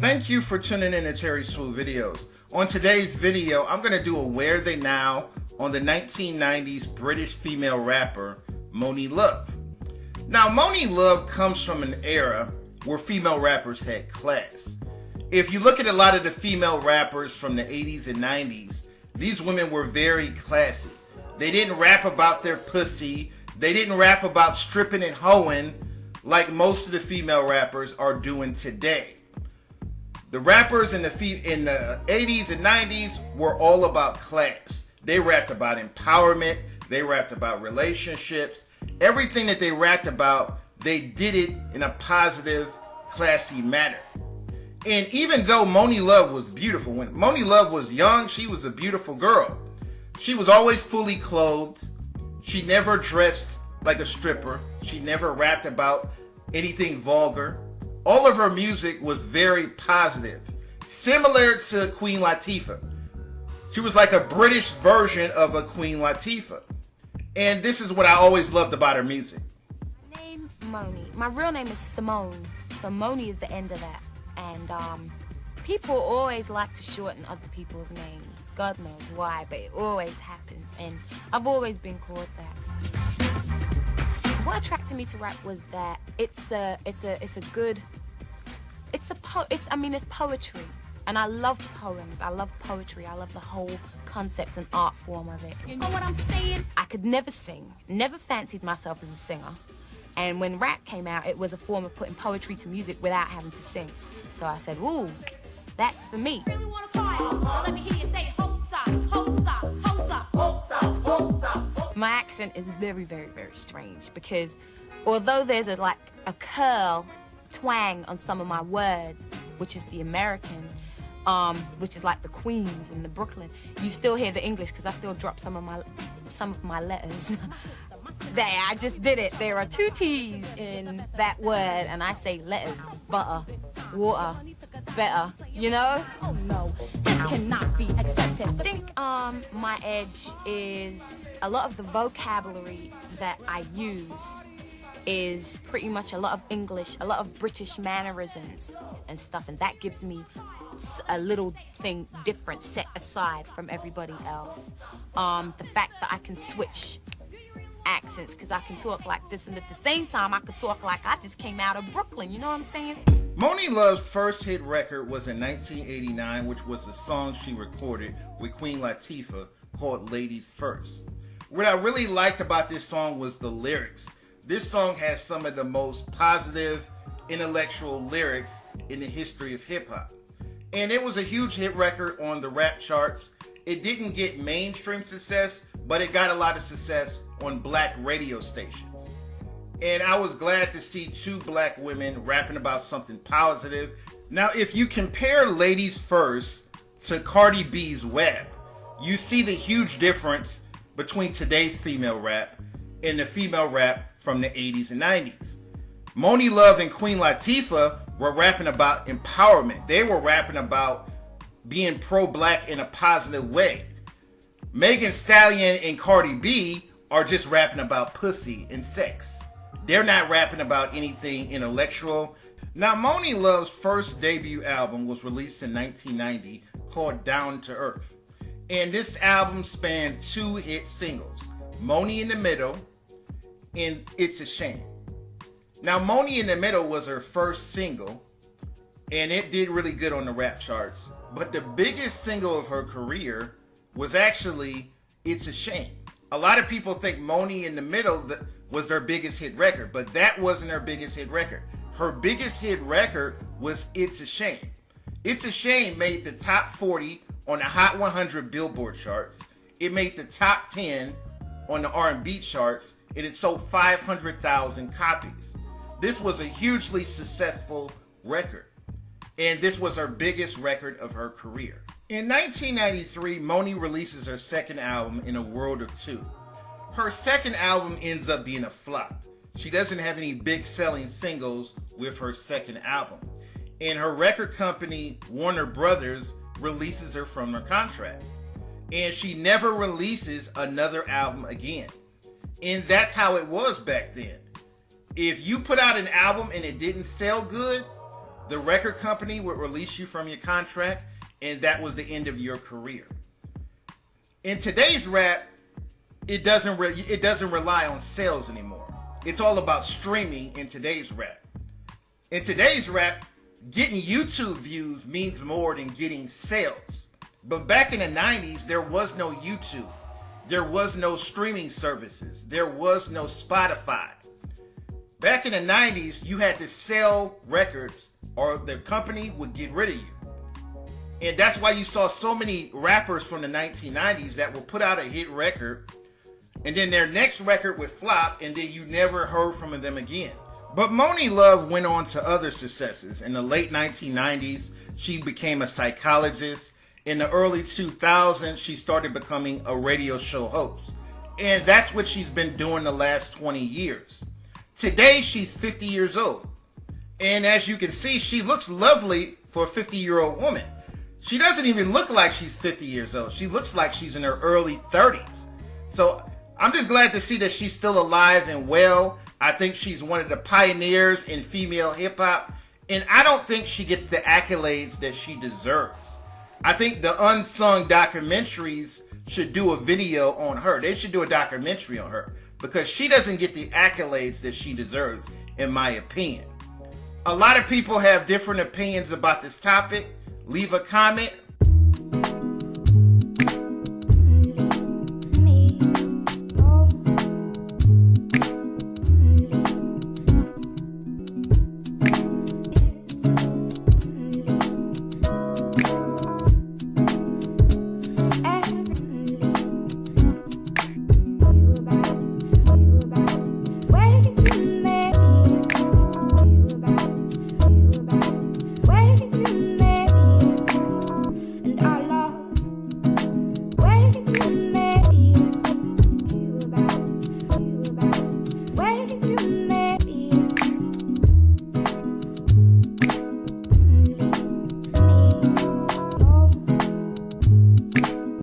Thank you for tuning in to Terry Swoop Videos. On today's video, I'm going to do a Where They Now on the 1990s British female rapper, Monie Love. Now, Monie Love comes from an era where female rappers had class. If you look at a lot of the female rappers from the 80s and 90s, these women were very classy. They didn't rap about their pussy. They didn't rap about stripping and hoeing like most of the female rappers are doing today. The rappers in the 80s and 90s were all about class. They rapped about empowerment. They rapped about relationships. Everything that they rapped about, they did it in a positive, classy manner. And even though Monie Love was beautiful, when Monie Love was young, she was a beautiful girl. She was always fully clothed. She never dressed like a stripper. She never rapped about anything vulgar. All of her music was very positive, similar to Queen Latifah. She was like a British version of a Queen Latifah. And this is what I always loved about her music. My name Monie. My real name is Simone. So Monie is the end of that. And people always like to shorten other people's names. God knows why, but it always happens. And I've always been called that. What attracted me to rap was that it's poetry, and I love poems. I love poetry. I love the whole concept and art form of it. You know what I'm saying? I could never sing. Never fancied myself as a singer. And when rap came out, it was a form of putting poetry to music without having to sing. So I said, ooh, that's for me. Really wanna fight? Well, let me hear you say, ho stop, ho stop, ho stop, ho stop, ho stop. My accent is very, very, very strange because although there's a curl, twang on some of my words, which is the American, which is like the Queens and the Brooklyn, you still hear the English because I still drop some of my letters. There, I just did it. There are 2 T's in that word, and I say letters, butter, water, better, you know? Oh no, this cannot be accepted. I think my edge is a lot of the vocabulary that I use is pretty much a lot of English, a lot of British mannerisms and stuff, and that gives me a little thing different set aside from everybody else. The fact that I can switch accents because I can talk like this, and at the same time I could talk like I just came out of Brooklyn, you know what I'm saying? Monie Love's first hit record was in 1989, which was a song she recorded with Queen Latifah called Ladies First. What I really liked about this song was the lyrics. This song has some of the most positive, intellectual lyrics in the history of hip-hop. And it was a huge hit record on the rap charts. It didn't get mainstream success, but it got a lot of success on black radio stations. And I was glad to see 2 black women rapping about something positive. Now, if you compare Ladies First to Cardi B's Web, you see the huge difference between today's female rap and the female rap from the 80s and 90s. Monie Love and Queen Latifah were rapping about empowerment. They were rapping about being pro-black in a positive way. Megan Thee Stallion and Cardi B are just rapping about pussy and sex. They're not rapping about anything intellectual. Now, Monie Love's first debut album was released in 1990 called Down to Earth. And this album spanned 2 hit singles, Monie in the Middle and It's a Shame. Now, Monie in the Middle was her first single, and it did really good on the rap charts. But the biggest single of her career was actually It's a Shame. A lot of people think Monie in the Middle was her biggest hit record, but that wasn't her biggest hit record. Her biggest hit record was It's a Shame. It's a Shame made the top 40 on the Hot 100 Billboard charts. It made the top 10 on the R&B charts, and it sold 500,000 copies. This was a hugely successful record, and this was her biggest record of her career. In 1993, Monie releases her second album, In a World of Two. Her second album ends up being a flop. She doesn't have any big selling singles with her second album. And her record company, Warner Brothers, releases her from her contract. And she never releases another album again. And that's how it was back then. If you put out an album and it didn't sell good, The record company would release you from your contract, and that was the end of your career. In today's rap, it doesn't rely on sales anymore. It's all about streaming in today's rap. In today's rap, getting YouTube views means more than getting sales. But back in the 90s, there was no YouTube. There was no streaming services. There was no Spotify. Back in the 90s, you had to sell records or the company would get rid of you. And that's why you saw so many rappers from the 1990s that will put out a hit record, and then their next record would flop, and then you never heard from them again. But Monie Love went on to other successes. In the late 1990s, she became a psychologist. In the early 2000s, she started becoming a radio show host. And that's what she's been doing the last 20 years. Today, she's 50 years old. And as you can see, she looks lovely for a 50-year-old woman. She doesn't even look like she's 50 years old. She looks like she's in her early 30s. So I'm just glad to see that she's still alive and well. I think she's one of the pioneers in female hip-hop. And I don't think she gets the accolades that she deserves. I think the unsung documentaries should do a video on her. They should do a documentary on her because she doesn't get the accolades that she deserves, in my opinion. A lot of people have different opinions about this topic. Leave a comment.